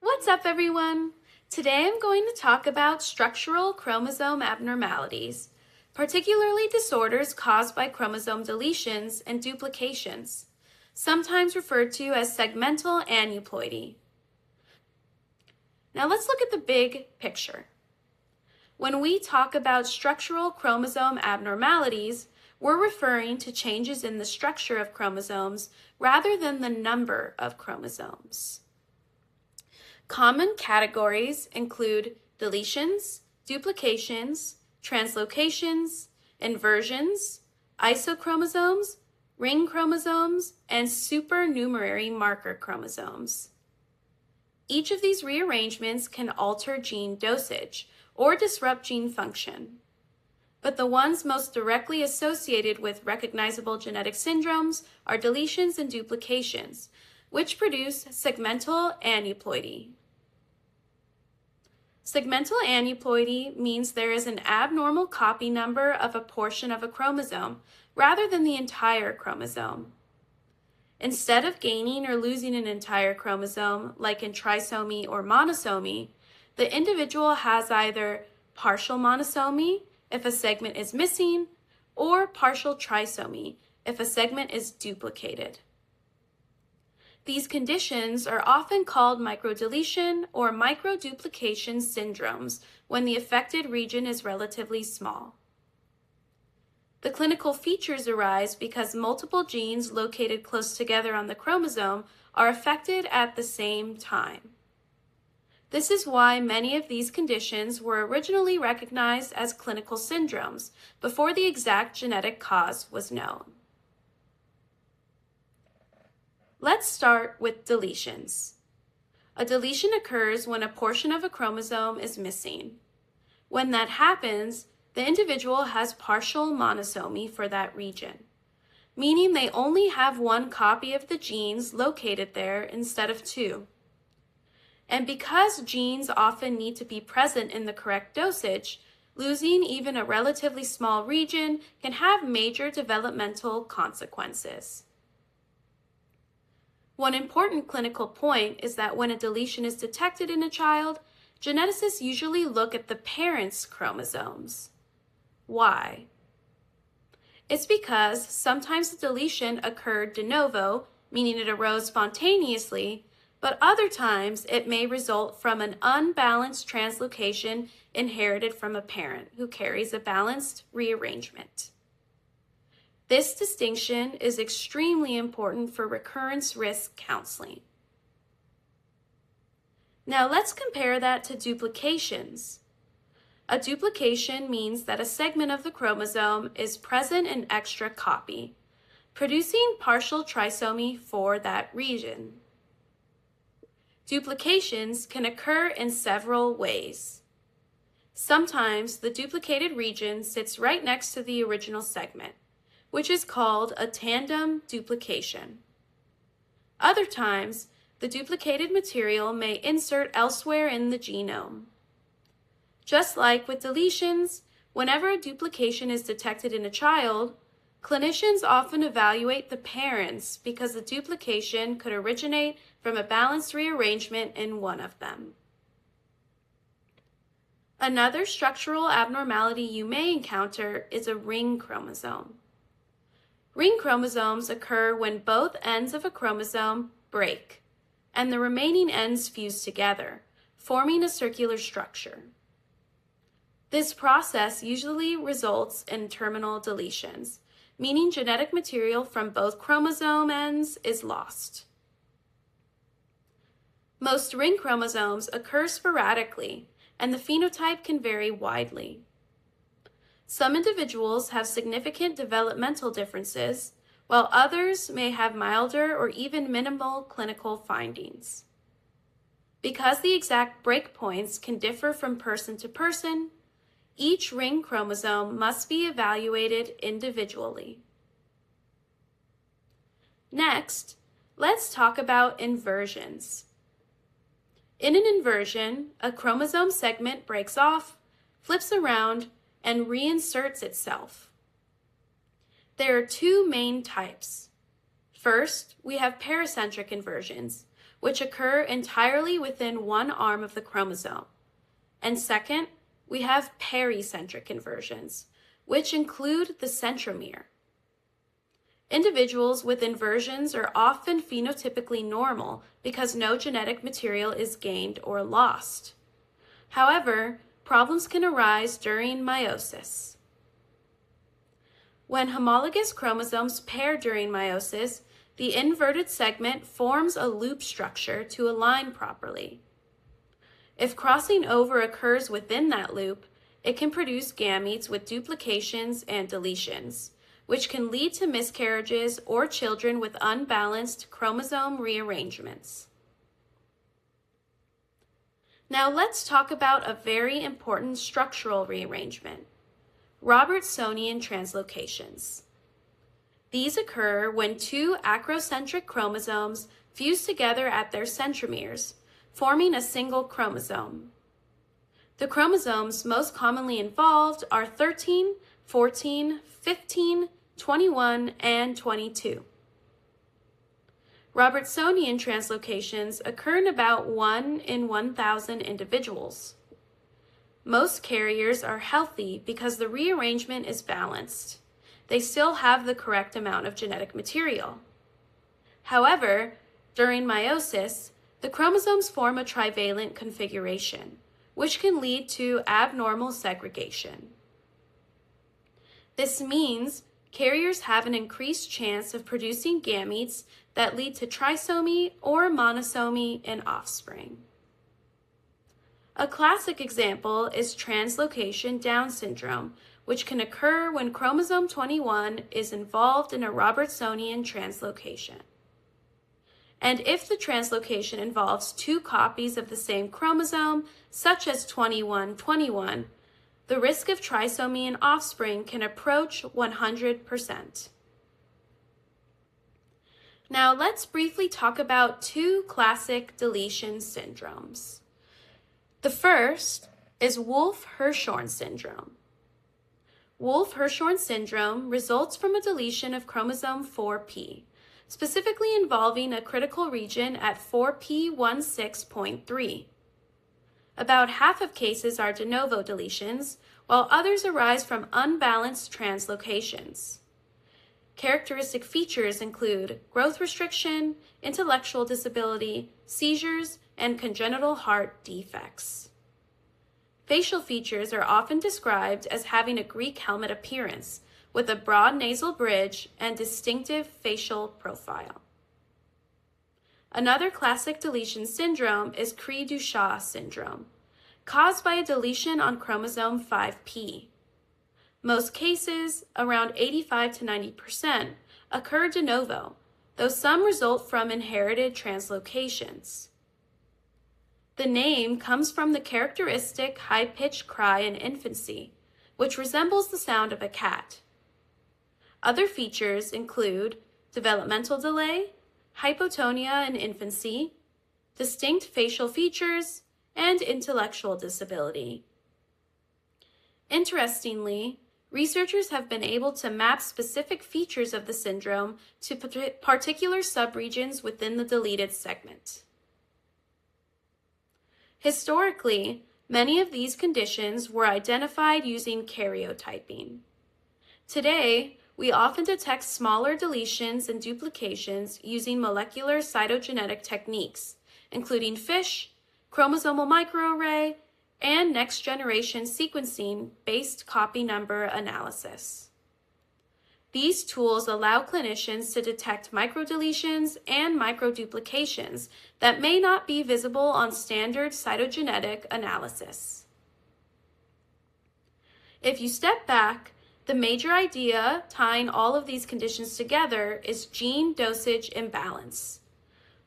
What's up, everyone? Today I'm going to talk about structural chromosome abnormalities, particularly disorders caused by chromosome deletions and duplications, sometimes referred to as segmental aneuploidy. Now let's look at the big picture. When we talk about structural chromosome abnormalities, we're referring to changes in the structure of chromosomes rather than the number of chromosomes. Common categories include deletions, duplications, translocations, inversions, isochromosomes, ring chromosomes, and supernumerary marker chromosomes. Each of these rearrangements can alter gene dosage or disrupt gene function. But the ones most directly associated with recognizable genetic syndromes are deletions and duplications, which produce segmental aneuploidy. Segmental aneuploidy means there is an abnormal copy number of a portion of a chromosome rather than the entire chromosome. Instead of gaining or losing an entire chromosome, like in trisomy or monosomy, the individual has either partial monosomy if a segment is missing, or partial trisomy if a segment is duplicated. These conditions are often called microdeletion or microduplication syndromes when the affected region is relatively small. The clinical features arise because multiple genes located close together on the chromosome are affected at the same time. This is why many of these conditions were originally recognized as clinical syndromes before the exact genetic cause was known. Let's start with deletions. A deletion occurs when a portion of a chromosome is missing. When that happens, the individual has partial monosomy for that region, meaning they only have one copy of the genes located there instead of two. And because genes often need to be present in the correct dosage, losing even a relatively small region can have major developmental consequences. One important clinical point is that when a deletion is detected in a child, geneticists usually look at the parent's chromosomes. Why? It's because sometimes the deletion occurred de novo, meaning it arose spontaneously, but other times it may result from an unbalanced translocation inherited from a parent who carries a balanced rearrangement. This distinction is extremely important for recurrence risk counseling. Now let's compare that to duplications. A duplication means that a segment of the chromosome is present in extra copy, producing partial trisomy for that region. Duplications can occur in several ways. Sometimes the duplicated region sits right next to the original segment, which is called a tandem duplication. Other times, the duplicated material may insert elsewhere in the genome. Just like with deletions, whenever a duplication is detected in a child, clinicians often evaluate the parents because the duplication could originate from a balanced rearrangement in one of them. Another structural abnormality you may encounter is a ring chromosome. Ring chromosomes occur when both ends of a chromosome break and the remaining ends fuse together, forming a circular structure. This process usually results in terminal deletions, meaning genetic material from both chromosome ends is lost. Most ring chromosomes occur sporadically, and the phenotype can vary widely. Some individuals have significant developmental differences, while others may have milder or even minimal clinical findings. Because the exact breakpoints can differ from person to person, each ring chromosome must be evaluated individually. Next, let's talk about inversions. In an inversion, a chromosome segment breaks off, flips around, and reinserts itself. There are two main types. First, we have paracentric inversions, which occur entirely within one arm of the chromosome. And second, we have pericentric inversions, which include the centromere. Individuals with inversions are often phenotypically normal because no genetic material is gained or lost. However, problems can arise during meiosis. When homologous chromosomes pair during meiosis, the inverted segment forms a loop structure to align properly. If crossing over occurs within that loop, it can produce gametes with duplications and deletions, which can lead to miscarriages or children with unbalanced chromosome rearrangements. Now let's talk about a very important structural rearrangement, Robertsonian translocations. These occur when two acrocentric chromosomes fuse together at their centromeres, forming a single chromosome. The chromosomes most commonly involved are 13, 14, 15, 21, and 22. Robertsonian translocations occur in about 1 in 1,000 individuals. Most carriers are healthy because the rearrangement is balanced. They still have the correct amount of genetic material. However, during meiosis, the chromosomes form a trivalent configuration, which can lead to abnormal segregation. This means carriers have an increased chance of producing gametes that lead to trisomy or monosomy in offspring. A classic example is translocation Down syndrome, which can occur when chromosome 21 is involved in a Robertsonian translocation. And if the translocation involves two copies of the same chromosome, such as 21-21, the risk of trisomy in offspring can approach 100%. Now let's briefly talk about two classic deletion syndromes. The first is Wolf-Hirschhorn syndrome. Wolf-Hirschhorn syndrome results from a deletion of chromosome 4p, specifically involving a critical region at 4p16.3. About half of cases are de novo deletions, while others arise from unbalanced translocations. Characteristic features include growth restriction, intellectual disability, seizures, and congenital heart defects. Facial features are often described as having a Greek helmet appearance, with a broad nasal bridge and distinctive facial profile. Another classic deletion syndrome is Cri-du-Chat syndrome, caused by a deletion on chromosome 5p. Most cases, around 85 to 90%, occur de novo, though some result from inherited translocations. The name comes from the characteristic high-pitched cry in infancy, which resembles the sound of a cat. Other features include developmental delay, hypotonia in infancy, distinct facial features, and intellectual disability. Interestingly, researchers have been able to map specific features of the syndrome to particular subregions within the deleted segment. Historically, many of these conditions were identified using karyotyping. Today, we often detect smaller deletions and duplications using molecular cytogenetic techniques, including FISH, chromosomal microarray, and next-generation sequencing-based copy number analysis. These tools allow clinicians to detect microdeletions and microduplications that may not be visible on standard cytogenetic analysis. If you step back, the major idea tying all of these conditions together is gene dosage imbalance.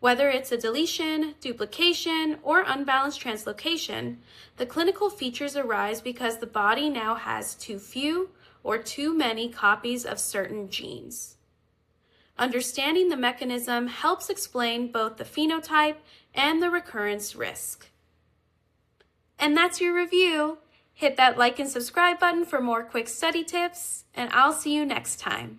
Whether it's a deletion, duplication, or unbalanced translocation, the clinical features arise because the body now has too few or too many copies of certain genes. Understanding the mechanism helps explain both the phenotype and the recurrence risk. And that's your review. Hit that like and subscribe button for more quick study tips, and I'll see you next time.